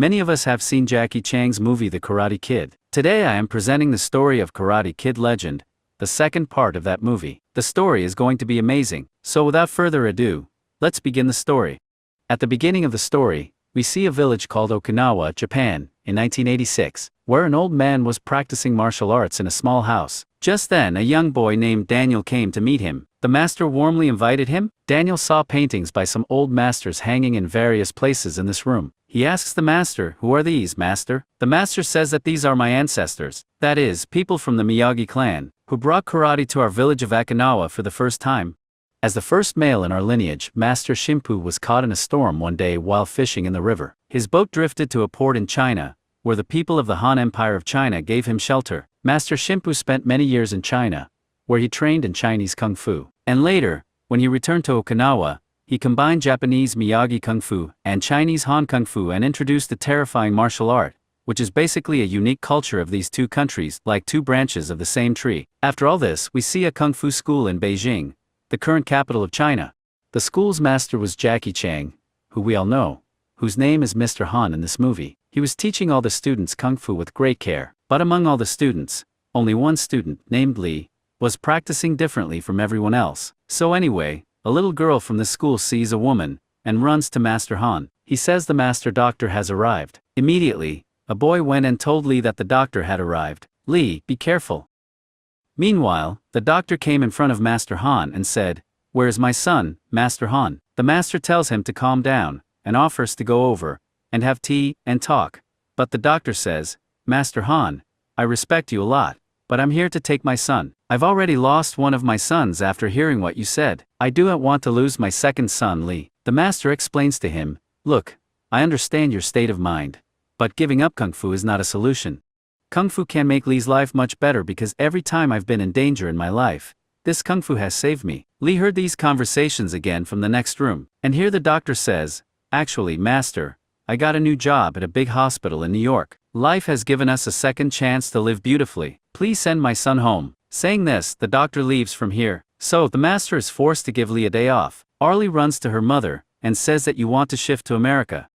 Many of us have seen Jackie Chan's movie The Karate Kid. Today I am presenting the story of Karate Kid Legend, the second part of that movie. The story is going to be amazing, so without further ado, let's begin the story. At the beginning of the story, we see a village called Okinawa, Japan, in 1986, where an old man was practicing martial arts in a small house. Just then a young boy named Daniel came to meet him. The master warmly invited him. Daniel saw paintings by some old masters hanging in various places in this room. He asks the master, "Who are these, master?" The master says that these are my ancestors, that is, people from the Miyagi clan, who brought karate to our village of Okinawa for the first time. As the first male in our lineage, Master Shimpu was caught in a storm one day while fishing in the river. His boat drifted to a port in China, where the people of the Han Empire of China gave him shelter. Master Shimpu spent many years in China, where he trained in Chinese Kung Fu. And later, when he returned to Okinawa, he combined Japanese Miyagi Kung Fu and Chinese Han Kung Fu and introduced the terrifying martial art, which is basically a unique culture of these two countries, like two branches of the same tree. After all this, we see a Kung Fu school in Beijing, the current capital of China. The school's master was Jackie Chan, who we all know, whose name is Mr. Han in this movie. He was teaching all the students Kung Fu with great care, but among all the students, only one student, named Lee, was practicing differently from everyone else. So anyway, a little girl from the school sees a woman, and runs to Master Han. He says the master doctor has arrived. Immediately, a boy went and told Lee that the doctor had arrived. "Lee, be careful." Meanwhile, the doctor came in front of Master Han and said, "Where is my son, Master Han?" The master tells him to calm down, and offers to go over, and have tea, and talk. But the doctor says, "Master Han, I respect you a lot, but I'm here to take my son. I've already lost one of my sons after hearing what you said. I do not want to lose my second son, Lee." The master explains to him, "Look, I understand your state of mind, but giving up Kung Fu is not a solution. Kung Fu can make Lee's life much better because every time I've been in danger in my life, this Kung Fu has saved me." Lee heard these conversations again from the next room, and here the doctor says, "Actually, master, I got a new job at a big hospital in New York. Life has given us a second chance to live beautifully. Please send my son home." Saying this, the doctor leaves from here. So the master is forced to give Lee a day off. Arlie runs to her mother, and says that you want to shift to America.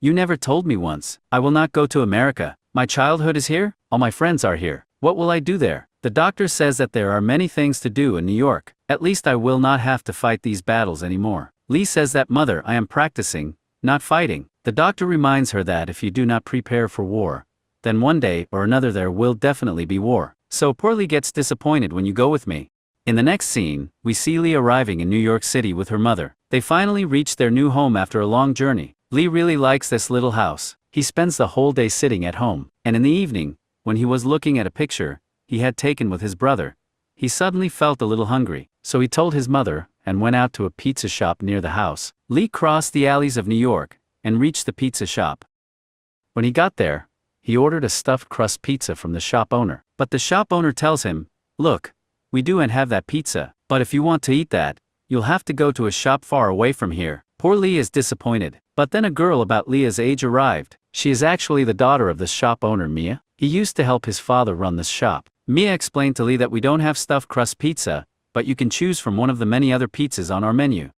"You never told me once." "I will not go to America. My childhood is here, all my friends are here. What will I do there?" The doctor says that there are many things to do in New York. "At least I will not have to fight these battles anymore." Lee says that, "Mother, I am practicing, not fighting." The doctor reminds her that if you do not prepare for war, then one day or another there will definitely be war. "So poor Lee gets disappointed when you go with me." In the next scene, we see Lee arriving in New York City with her mother. They finally reach their new home after a long journey. Lee really likes this little house. He spends the whole day sitting at home, and in the evening, when he was looking at a picture he had taken with his brother, he suddenly felt a little hungry. So he told his mother, and went out to a pizza shop near the house. Lee crossed the alleys of New York, and reached the pizza shop. When he got there, he ordered a stuffed crust pizza from the shop owner. But the shop owner tells him, "Look, we do and have that pizza, but if you want to eat that, you'll have to go to a shop far away from here." Poor Lee is disappointed. But then a girl about Leah's age arrived. She is actually the daughter of the shop owner, Mia. He used to help his father run this shop. Mia explained to Lee that we don't have stuffed crust pizza, but you can choose from one of the many other pizzas on our menu.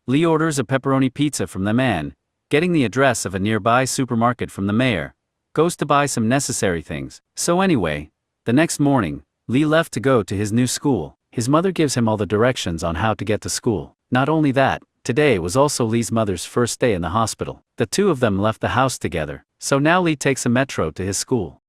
Lee orders a pepperoni pizza from the man, getting the address of a nearby supermarket from the mayor, goes to buy some necessary things. So anyway, the next morning, Lee left to go to his new school. His mother gives him all the directions on how to get to school. Not only that, today was also Lee's mother's first day in the hospital. The two of them left the house together, so now Lee takes a metro to his school.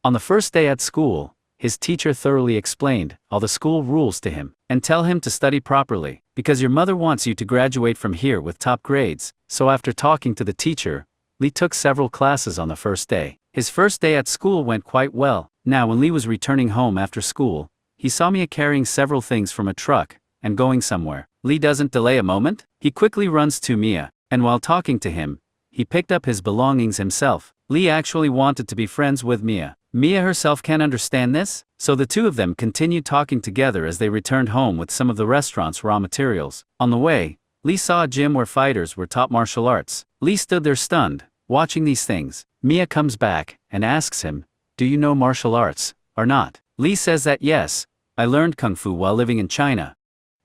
On the first day at school, his teacher thoroughly explained all the school rules to him, and tell him to study properly, because your mother wants you to graduate from here with top grades. So after talking to the teacher, Lee took several classes on the first day. His first day at school went quite well. Now when Lee was returning home after school, he saw Mia carrying several things from a truck, and going somewhere. Lee doesn't delay a moment. He quickly runs to Mia, and while talking to him, he picked up his belongings himself. Lee actually wanted to be friends with Mia. Mia herself can't understand this, so the two of them continued talking together as they returned home with some of the restaurant's raw materials. On the way, Lee saw a gym where fighters were taught martial arts. Lee stood there stunned, watching these things. Mia comes back, and asks him, "Do you know martial arts, or not?" Lee says that yes, I learned Kung Fu while living in China.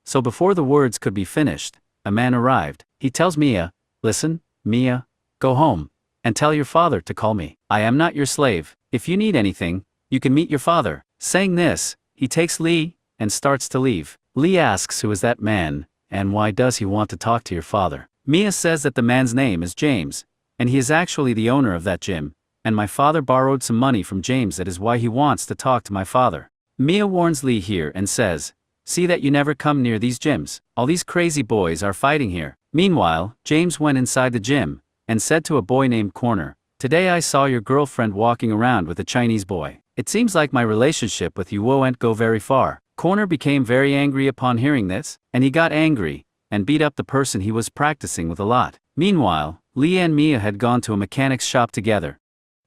So before the words could be finished, a man arrived. He tells Mia, "Listen, Mia, go home. and tell your father to call me. I am not your slave. If you need anything, you can meet your father." Saying this, he takes Lee and starts to leave. Lee asks who is that man, and why does he want to talk to your father. Mia says that the man's name is James, and he is actually the owner of that gym, and my father borrowed some money from James, that is why he wants to talk to my father. Mia warns Lee here and says, "See that you never come near these gyms. All these crazy boys are fighting here." Meanwhile, James went inside the gym and said to a boy named Corner, "Today I saw your girlfriend walking around with a Chinese boy. It seems like my relationship with you won't go very far." Corner became very angry upon hearing this, and he got angry and beat up the person he was practicing with a lot. Meanwhile, Lee and Mia had gone to a mechanic's shop together.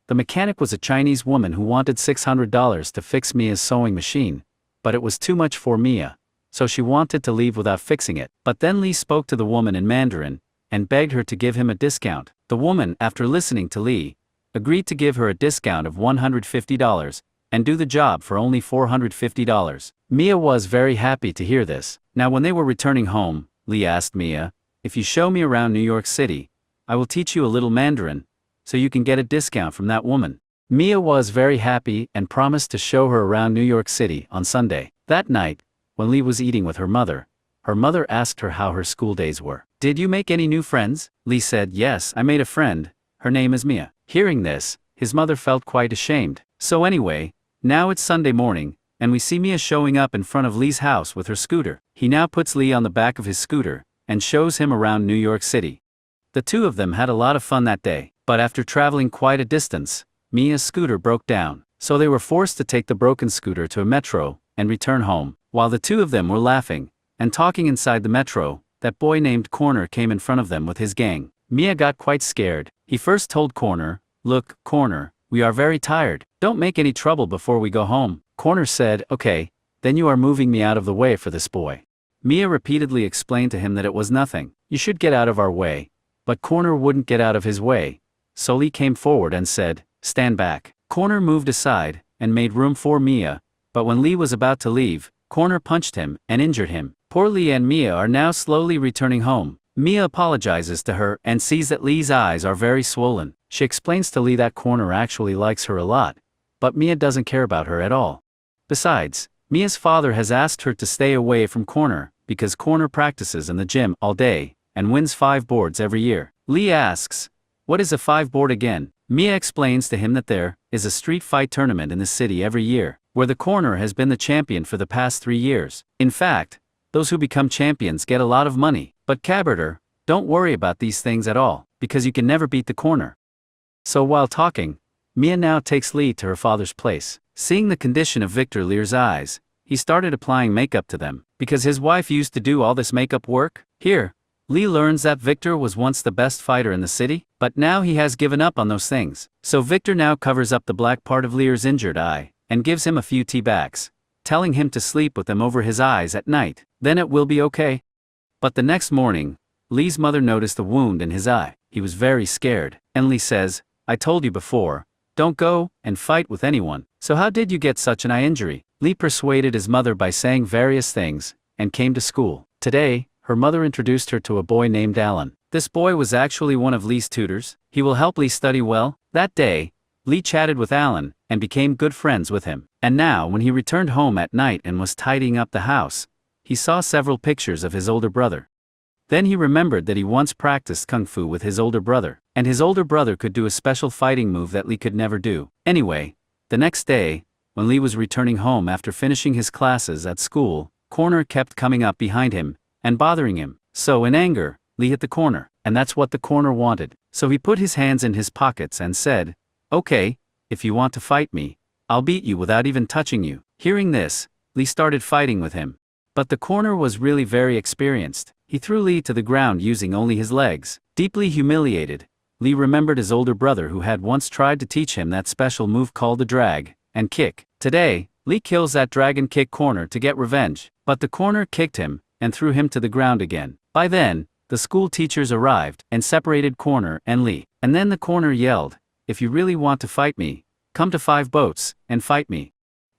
The mechanic was a Chinese woman who wanted $600 to fix Mia's sewing machine, but it was too much for Mia, so she wanted to leave without fixing it. But then Lee spoke to the woman in Mandarin and begged her to give him a discount. The woman, after listening to Lee, agreed to give her a discount of $150 and do the job for only $450. Mia was very happy to hear this. Now when they were returning home, Lee asked Mia, "If you show me around New York City, I will teach you a little Mandarin, so you can get a discount from that woman." Mia was very happy and promised to show her around New York City on Sunday. That night, when Lee was eating with her mother asked her how her school days were. "Did you make any new friends?" Lee said, "Yes, I made a friend. Her name is Mia." Hearing this, his mother felt quite ashamed. So anyway, now it's Sunday morning, and we see Mia showing up in front of Lee's house with her scooter. He now puts Lee on the back of his scooter and shows him around New York City. The two of them had a lot of fun that day, but after traveling quite a distance, Mia's scooter broke down, so they were forced to take the broken scooter to a metro and return home. While the two of them were laughing and talking inside the metro, that boy named Corner came in front of them with his gang. Mia got quite scared. He first told Corner, "Look, Corner, we are very tired. Don't make any trouble before we go home." Corner said, "Okay, then you are moving me out of the way for this boy." Mia repeatedly explained to him that it was nothing. "You should get out of our way." But Corner wouldn't get out of his way, so Lee came forward and said, "Stand back." Corner moved aside and made room for Mia, but when Lee was about to leave, Corner punched him and injured him. Poor Lee and Mia are now slowly returning home. Mia apologizes to her and sees that Lee's eyes are very swollen. She explains to Lee that Corner actually likes her a lot, but Mia doesn't care about her at all. Besides, Mia's father has asked her to stay away from Corner because Corner practices in the gym all day and wins 5 boards every year. Lee asks, "What is a 5 board again?" Mia explains to him that there is a street fight tournament in the city every year, where the Corner has been the champion for the past 3 years. In fact, those who become champions get a lot of money. But Caberter, don't worry about these things at all, because you can never beat the Corner. So while talking, Mia now takes Lee to her father's place. Seeing the condition of Victor Lear's eyes, he started applying makeup to them, because his wife used to do all this makeup work. Here, Lee learns that Victor was once the best fighter in the city, but now he has given up on those things. So Victor now covers up the black part of Lear's injured eye, and gives him a few tea bags, telling him to sleep with them over his eyes at night, then it will be okay. But the next morning, Lee's mother noticed the wound in his eye. He was very scared, and Lee says, "I told you before, don't go and fight with anyone. So how did you get such an eye injury?" Lee persuaded his mother by saying various things, and came to school. Today, her mother introduced her to a boy named Alan. This boy was actually one of Lee's tutors. He will help Lee study well. That day, Lee chatted with Alan, and became good friends with him. And now when he returned home at night and was tidying up the house, he saw several pictures of his older brother. Then he remembered that he once practiced kung fu with his older brother, and his older brother could do a special fighting move that Lee could never do. Anyway, the next day, when Lee was returning home after finishing his classes at school, Corner kept coming up behind him and bothering him. So in anger, Lee hit the Corner, and that's what the Corner wanted. So he put his hands in his pockets and said, "Okay, if you want to fight me, I'll beat you without even touching you." Hearing this, Lee started fighting with him. But the Corner was really very experienced. He threw Lee to the ground using only his legs. Deeply humiliated, Lee remembered his older brother who had once tried to teach him that special move called the drag and kick. Today, Lee kills that drag and kick Corner to get revenge, but the Corner kicked him and threw him to the ground again. By then, the school teachers arrived and separated Corner and Lee. And then the Corner yelled, "If you really want to fight me, come to 5 boats and fight me.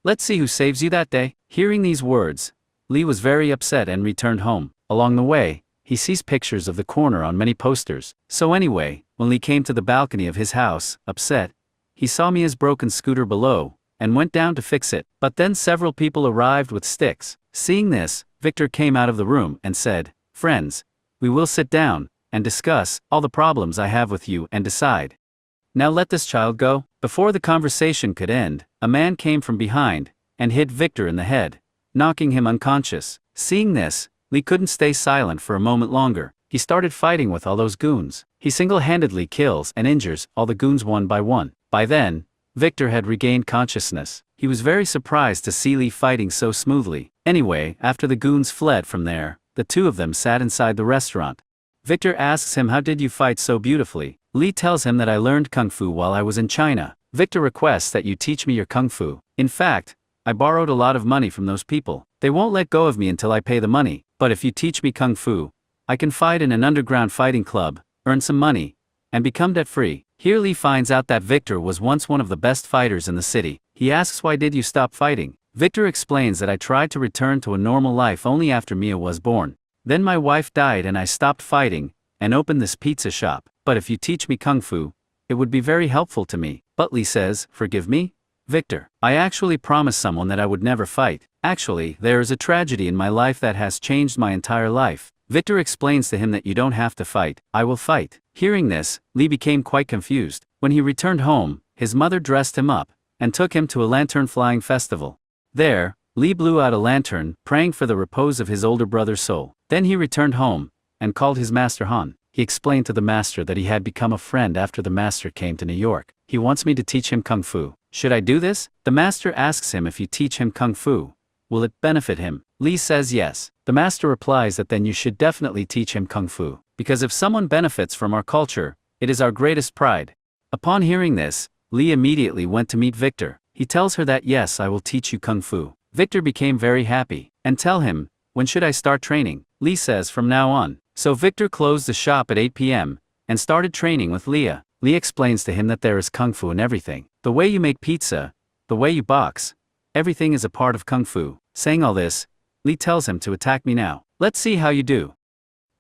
Let's see who saves you that day." Hearing these words, Lee was very upset and returned home. Along the way, he sees pictures of the corner on many posters. So anyway, when Lee came to the balcony of his house, upset, he saw Mia's broken scooter below, and went down to fix it. But then several people arrived with sticks. Seeing this, Victor came out of the room and said, "Friends, we will sit down and discuss all the problems I have with you and decide. Now let this child go." Before the conversation could end, a man came from behind and hit Victor in the head, knocking him unconscious. Seeing this, Lee couldn't stay silent for a moment longer. He started fighting with all those goons. He single-handedly kills and injures all the goons one by one. By then, Victor had regained consciousness. He was very surprised to see Lee fighting so smoothly. Anyway, after the goons fled from there, the two of them sat inside the restaurant. Victor asks him, "How did you fight so beautifully?" Lee tells him that I learned Kung Fu while I was in China. Victor requests that you teach me your Kung Fu. In fact, I borrowed a lot of money from those people. They won't let go of me until I pay the money, but if you teach me Kung Fu, I can fight in an underground fighting club, earn some money, and become debt-free. Here Lee finds out that Victor was once one of the best fighters in the city. He asks, "Why did you stop fighting?" Victor explains that I tried to return to a normal life only after Mia was born. Then my wife died and I stopped fighting, and opened this pizza shop. But if you teach me Kung Fu, it would be very helpful to me. But Lee says, "Forgive me, Victor. I actually promised someone that I would never fight. Actually, there is a tragedy in my life that has changed my entire life." Victor explains to him that you don't have to fight, I will fight. Hearing this, Lee became quite confused. When he returned home, his mother dressed him up, and took him to a lantern flying festival. There, Lee blew out a lantern, praying for the repose of his older brother's soul. Then he returned home, and called his master Han. He explained to the master that he had become a friend after the master came to New York. He wants me to teach him Kung Fu. Should I do this? The master asks him if you teach him Kung Fu, will it benefit him? Lee says yes. The master replies that then you should definitely teach him Kung Fu, because if someone benefits from our culture, it is our greatest pride. Upon hearing this, Lee immediately went to meet Victor. He tells her that yes, I will teach you Kung Fu. Victor became very happy, and tell him, when should I start training? Lee says from now on. So Victor closed the shop at 8 p.m. and started training with Leah. Lee explains to him that there is Kung Fu in everything. The way you make pizza, the way you box, everything is a part of Kung Fu. Saying all this, Lee tells him to attack me now. Let's see how you do.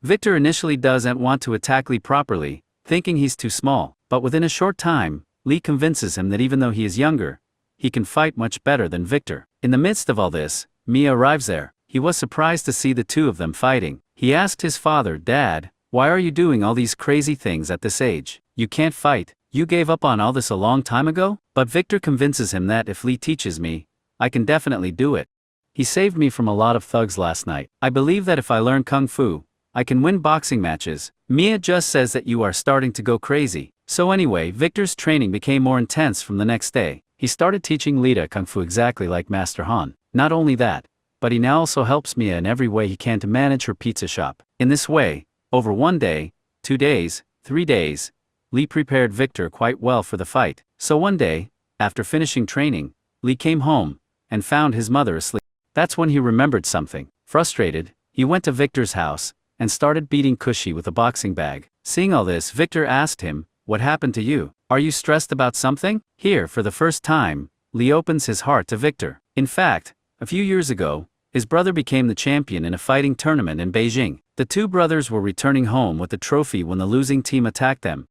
Victor initially doesn't want to attack Lee properly, thinking he's too small, but within a short time, Lee convinces him that even though he is younger, he can fight much better than Victor. In the midst of all this, Mia arrives there. He was surprised to see the two of them fighting. He asked his father, "Dad, why are you doing all these crazy things at this age? You can't fight. You gave up on all this a long time ago?" But Victor convinces him that if Lee teaches me, I can definitely do it. He saved me from a lot of thugs last night. I believe that if I learn Kung Fu, I can win boxing matches. Mia just says that you are starting to go crazy. So anyway, Victor's training became more intense from the next day. He started teaching Lita Kung Fu exactly like Master Han. Not only that, but he now also helps Mia in every way he can to manage her pizza shop. In this way, over 1 day, 2 days, 3 days, Lee prepared Victor quite well for the fight. So one day, after finishing training, Lee came home and found his mother asleep. That's when he remembered something. Frustrated, he went to Victor's house and started beating Cushy with a boxing bag. Seeing all this, Victor asked him, "What happened to you? Are you stressed about something?" Here, for the first time, Lee opens his heart to Victor. In fact, a few years ago, his brother became the champion in a fighting tournament in Beijing. The two brothers were returning home with the trophy when the losing team attacked them.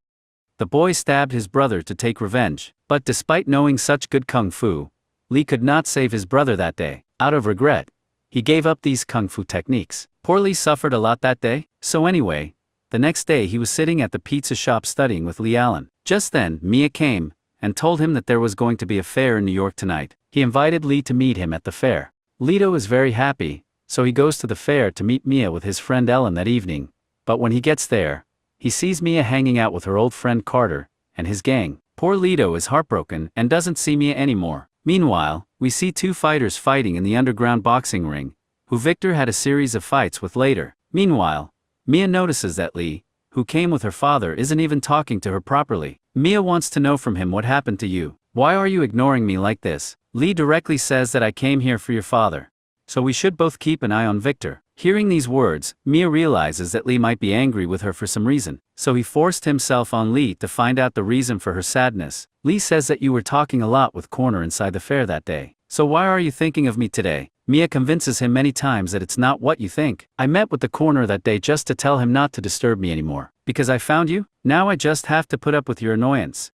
The boy stabbed his brother to take revenge, but despite knowing such good Kung Fu, Lee could not save his brother that day. Out of regret, he gave up these Kung Fu techniques. Poor Lee suffered a lot that day. So anyway, the next day he was sitting at the pizza shop studying with Lee Allen. Just then, Mia came and told him that there was going to be a fair in New York tonight. He invited Lee to meet him at the fair. Lito is very happy, so he goes to the fair to meet Mia with his friend Ellen that evening. But when he gets there, he sees Mia hanging out with her old friend Carter and his gang. Poor Lito is heartbroken and doesn't see Mia anymore. Meanwhile, we see two fighters fighting in the underground boxing ring, who Victor had a series of fights with later. Meanwhile, Mia notices that Lee, who came with her father, isn't even talking to her properly. Mia wants to know from him what happened to you. Why are you ignoring me like this? Lee directly says that I came here for your father. So we should both keep an eye on Victor. Hearing these words, Mia realizes that Lee might be angry with her for some reason. So he forced himself on Lee to find out the reason for her sadness. Lee says that you were talking a lot with Corner inside the fair that day. So why are you thinking of me today? Mia convinces him many times that it's not what you think. I met with the coroner that day just to tell him not to disturb me anymore. Because I found you? Now I just have to put up with your annoyance.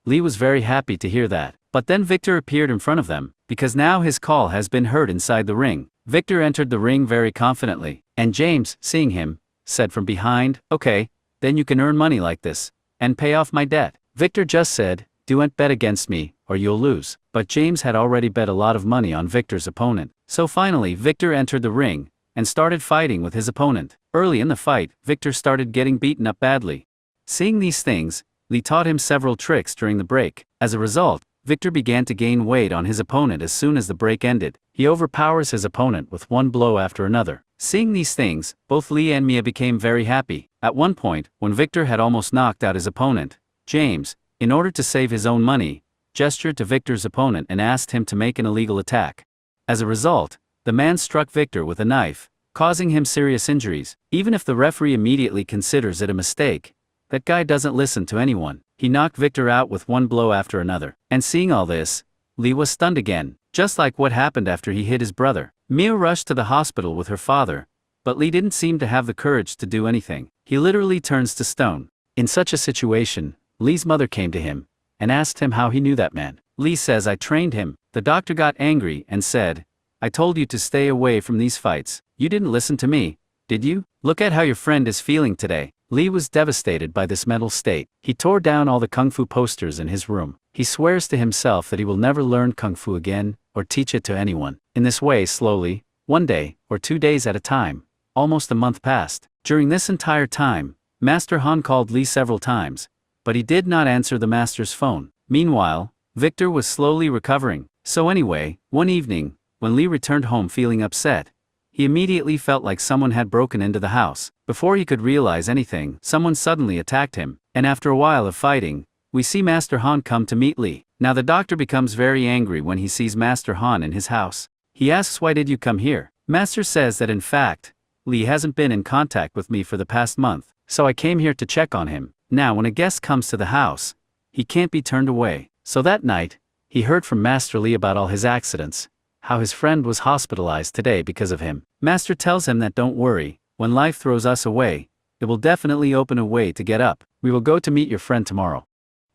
Lee was very happy to hear that. But then Victor appeared in front of them, because now his call has been heard inside the ring. Victor entered the ring very confidently, and James, seeing him, said from behind, "Okay, then you can earn money like this, and pay off my debt." Victor just said, "Don't bet against me, or you'll lose." But James had already bet a lot of money on Victor's opponent. So finally Victor entered the ring, and started fighting with his opponent. Early in the fight, Victor started getting beaten up badly. Seeing these things, Lee taught him several tricks during the break. As a result, Victor began to gain weight on his opponent as soon as the break ended. He overpowers his opponent with one blow after another. Seeing these things, both Lee and Mia became very happy. At one point, when Victor had almost knocked out his opponent, James, in order to save his own money, gestured to Victor's opponent and asked him to make an illegal attack. As a result, the man struck Victor with a knife, causing him serious injuries. Even if the referee immediately considers it a mistake, that guy doesn't listen to anyone. He knocked Victor out with one blow after another. And seeing all this, Lee was stunned again, just like what happened after he hit his brother. Mia rushed to the hospital with her father, but Lee didn't seem to have the courage to do anything. He literally turns to stone. In such a situation, Lee's mother came to him, and asked him how he knew that man. Lee says, "I trained him." The doctor got angry and said, "I told you to stay away from these fights. You didn't listen to me, did you? Look at how your friend is feeling today." Lee was devastated by this mental state. He tore down all the kung fu posters in his room. He swears to himself that he will never learn kung fu again, or teach it to anyone. In this way, slowly, 1 day, or 2 days at a time, almost a month passed. During this entire time, Master Han called Lee several times, but he did not answer the master's phone. Meanwhile, Victor was slowly recovering. So anyway, one evening, when Lee returned home feeling upset, he immediately felt like someone had broken into the house. Before he could realize anything, someone suddenly attacked him, and after a while of fighting, we see Master Han come to meet Lee. Now the doctor becomes very angry when he sees Master Han in his house. He asks, "Why did you come here?" Master says that in fact, Lee hasn't been in contact with me for the past month, so I came here to check on him. Now when a guest comes to the house, he can't be turned away. So that night, he heard from Master Lee about all his accidents, how his friend was hospitalized today because of him. Master tells him that don't worry, when life throws us away, it will definitely open a way to get up. We will go to meet your friend tomorrow.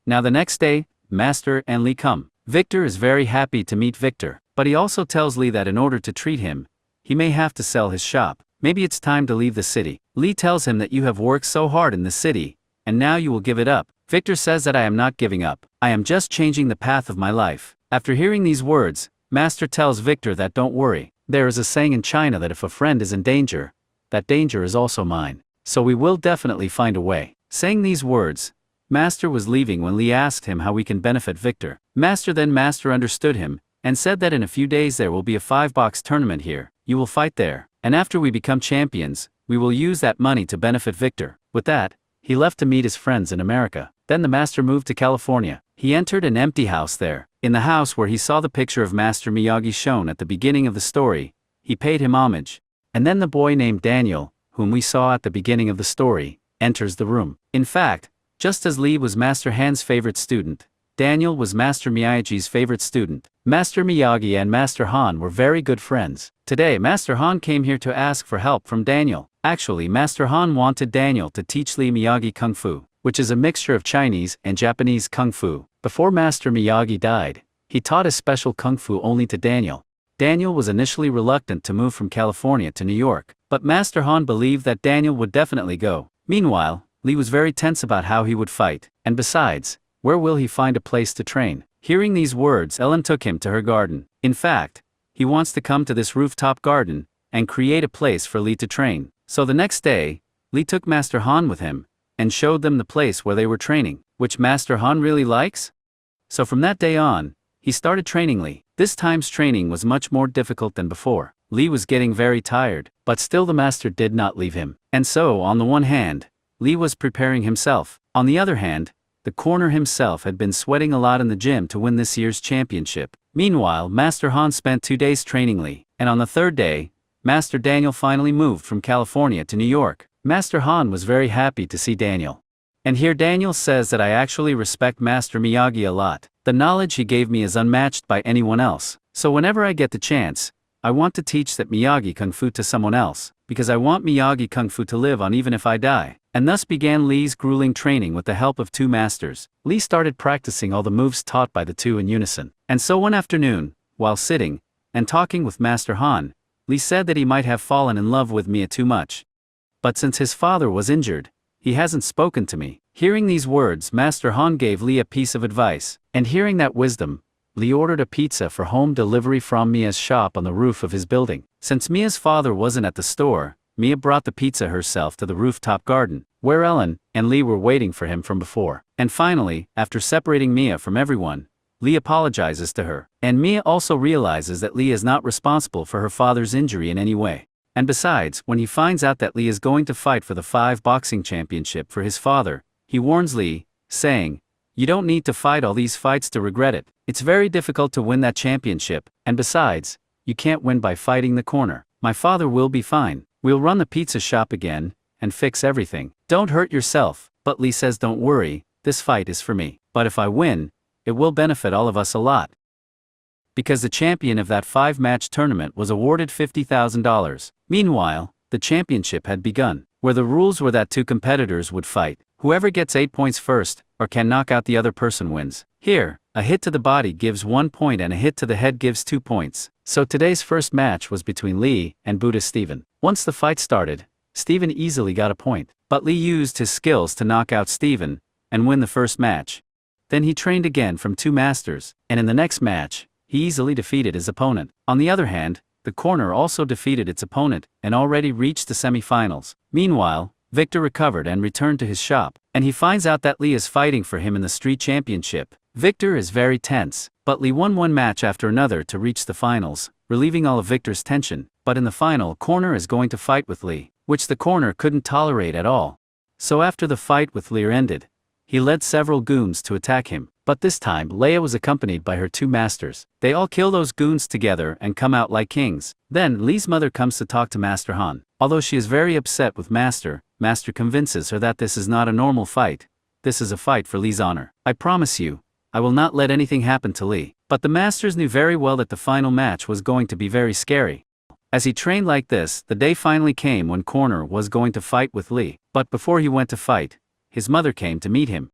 Now the next day, Master and Lee come. Victor is very happy to meet Victor, but he also tells Lee that in order to treat him, he may have to sell his shop. Maybe it's time to leave the city. Lee tells him that you have worked so hard in the city, and now you will give it up. Victor says that I am not giving up. I am just changing the path of my life. After hearing these words, Master tells Victor that don't worry. There is a saying in China that if a friend is in danger, that danger is also mine. So we will definitely find a way. Saying these words, Master was leaving when Lee asked him how we can benefit Victor. Master understood him, and said that in a few days there will be a 5-box tournament here. You will fight there, and after we become champions, we will use that money to benefit Victor. With that, he left to meet his friends in America. Then the Master moved to California. He entered an empty house there. In the house where he saw the picture of Master Miyagi shown at the beginning of the story, he paid him homage. And then the boy named Daniel, whom we saw at the beginning of the story, enters the room. In fact, just as Lee was Master Han's favorite student, Daniel was Master Miyagi's favorite student. Master Miyagi and Master Han were very good friends. Today Master Han came here to ask for help from Daniel. Actually, Master Han wanted Daniel to teach Lee Miyagi Kung Fu, which is a mixture of Chinese and Japanese Kung Fu. Before Master Miyagi died, he taught a special Kung Fu only to Daniel. Daniel was initially reluctant to move from California to New York, but Master Han believed that Daniel would definitely go. Meanwhile, Lee was very tense about how he would fight, and besides, where will he find a place to train? Hearing these words, Ellen took him to her garden. In fact, he wants to come to this rooftop garden, and create a place for Lee to train. So the next day, Lee took Master Han with him, and showed them the place where they were training, which Master Han really likes. So from that day on, he started training Lee. This time's training was much more difficult than before. Lee was getting very tired, but still the master did not leave him. And so, on the one hand, Lee was preparing himself. On the other hand, the corner himself had been sweating a lot in the gym to win this year's championship. Meanwhile, Master Han spent 2 days training Lee, and on the third day, Master Daniel finally moved from California to New York. Master Han was very happy to see Daniel. And here Daniel says that I actually respect Master Miyagi a lot. The knowledge he gave me is unmatched by anyone else. So whenever I get the chance, I want to teach that Miyagi Kung Fu to someone else, because I want Miyagi Kung Fu to live on even if I die. And thus began Li's grueling training with the help of 2 masters. Li started practicing all the moves taught by the 2 in unison. And so one afternoon, while sitting and talking with Master Han, Li said that he might have fallen in love with Mia too much. But since his father was injured, he hasn't spoken to me. Hearing these words, Master Han gave Li a piece of advice. And hearing that wisdom, Li ordered a pizza for home delivery from Mia's shop on the roof of his building. Since Mia's father wasn't at the store, Mia brought the pizza herself to the rooftop garden, where Ellen and Li were waiting for him from before. And finally, after separating Mia from everyone, Li apologizes to her. And Mia also realizes that Li is not responsible for her father's injury in any way. And besides, when he finds out that Li is going to fight for the 5 boxing championship for his father, he warns Li, saying, "You don't need to fight all these fights to regret it. It's very difficult to win that championship, and besides, you can't win by fighting the corner. My father will be fine. We'll run the pizza shop again, and fix everything. Don't hurt yourself." But Li says, "Don't worry, this fight is for me. But if I win, it will benefit all of us a lot." Because the champion of that 5-match tournament was awarded $50,000. Meanwhile, the championship had begun, where the rules were that 2 competitors would fight. Whoever gets 8 points first, or can knock out the other person wins. Here, a hit to the body gives 1 point and a hit to the head gives 2 points. So today's first match was between Li and Buddha Steven. Once the fight started, Steven easily got a point. But Li used his skills to knock out Steven and win the first match. Then he trained again from 2 masters, and in the next match, he easily defeated his opponent. On the other hand, the corner also defeated its opponent and already reached the semifinals. Meanwhile, Victor recovered and returned to his shop, and he finds out that Li is fighting for him in the street championship. Victor is very tense, but Li won one match after another to reach the finals, relieving all of Victor's tension. But in the final, corner is going to fight with Li, which the corner couldn't tolerate at all. So after the fight with Li ended, he led several goons to attack him. But this time, Leia was accompanied by her 2 masters. They all kill those goons together and come out like kings. Then Li's mother comes to talk to Master Han. Although she is very upset with Master convinces her that this is not a normal fight. This is a fight for Li's honor. "I promise you, I will not let anything happen to Li." But the masters knew very well that the final match was going to be very scary. As he trained like this, the day finally came when Corner was going to fight with Li. But before he went to fight, his mother came to meet him.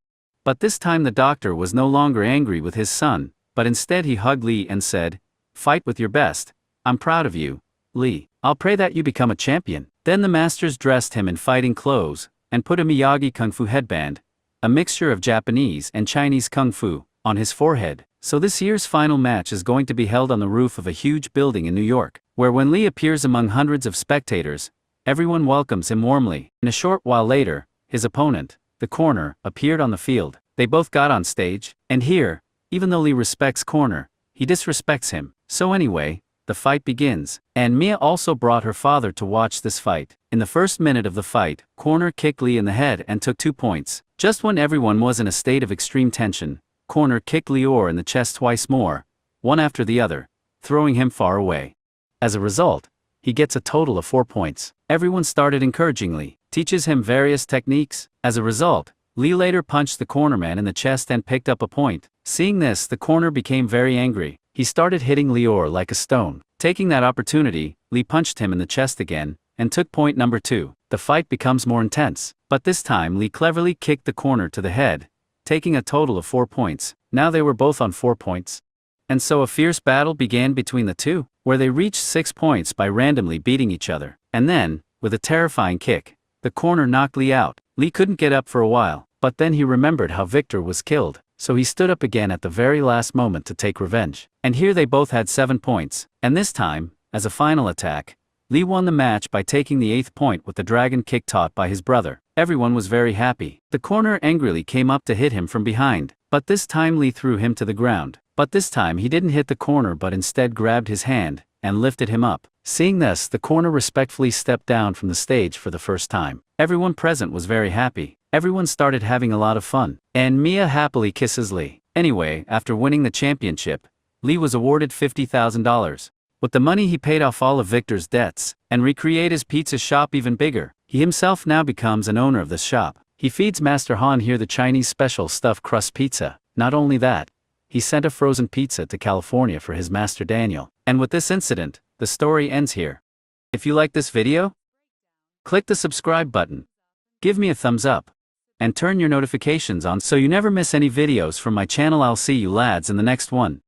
But this time the doctor was no longer angry with his son, but instead he hugged Li and said, "Fight with your best. I'm proud of you, Li. I'll pray that you become a champion." Then the masters dressed him in fighting clothes, and put a Miyagi Kung Fu headband, a mixture of Japanese and Chinese Kung Fu, on his forehead. So this year's final match is going to be held on the roof of a huge building in New York, where when Li appears among hundreds of spectators, everyone welcomes him warmly. And a short while later, his opponent, the Corner, appeared on the field. They both got on stage, and here, even though Li respects Corner, he disrespects him. So anyway, the fight begins, and Mia also brought her father to watch this fight. In the first minute of the fight, Corner kicked Li in the head and took 2 points. Just when everyone was in a state of extreme tension, Corner kicked Lior in the chest twice more, one after the other, throwing him far away. As a result, he gets a total of 4 points. Everyone started encouraging Li, teaches him various techniques. As a result, Li later punched the cornerman in the chest and picked up a point. Seeing this, the Corner became very angry. He started hitting Lior like a stone. Taking that opportunity, Li punched him in the chest again, and took point number 2. The fight becomes more intense, but this time Li cleverly kicked the Corner to the head, taking a total of 4 points. Now they were both on 4 points. And so a fierce battle began between the two, where they reached 6 points by randomly beating each other. And then, with a terrifying kick, the Corner knocked Li out. Li couldn't get up for a while, but then he remembered how Victor was killed, so he stood up again at the very last moment to take revenge. And here they both had 7 points, and this time, as a final attack, Li won the match by taking the 8th point with the dragon kick taught by his brother. Everyone was very happy. The Corner angrily came up to hit him from behind, but this time Li threw him to the ground. But this time he didn't hit the Corner but instead grabbed his hand and lifted him up. Seeing this, the Corner respectfully stepped down from the stage for the first time. Everyone present was very happy. Everyone started having a lot of fun, and Mia happily kisses Li. Anyway, after winning the championship, Li was awarded $50,000. With the money he paid off all of Victor's debts, and recreate his pizza shop even bigger. He himself now becomes an owner of this shop. He feeds Master Han here the Chinese special stuffed crust pizza. Not only that, he sent a frozen pizza to California for his master Daniel. And with this incident, the story ends here. If you like this video, click the subscribe button, give me a thumbs up, and turn your notifications on so you never miss any videos from my channel. I'll see you lads in the next one.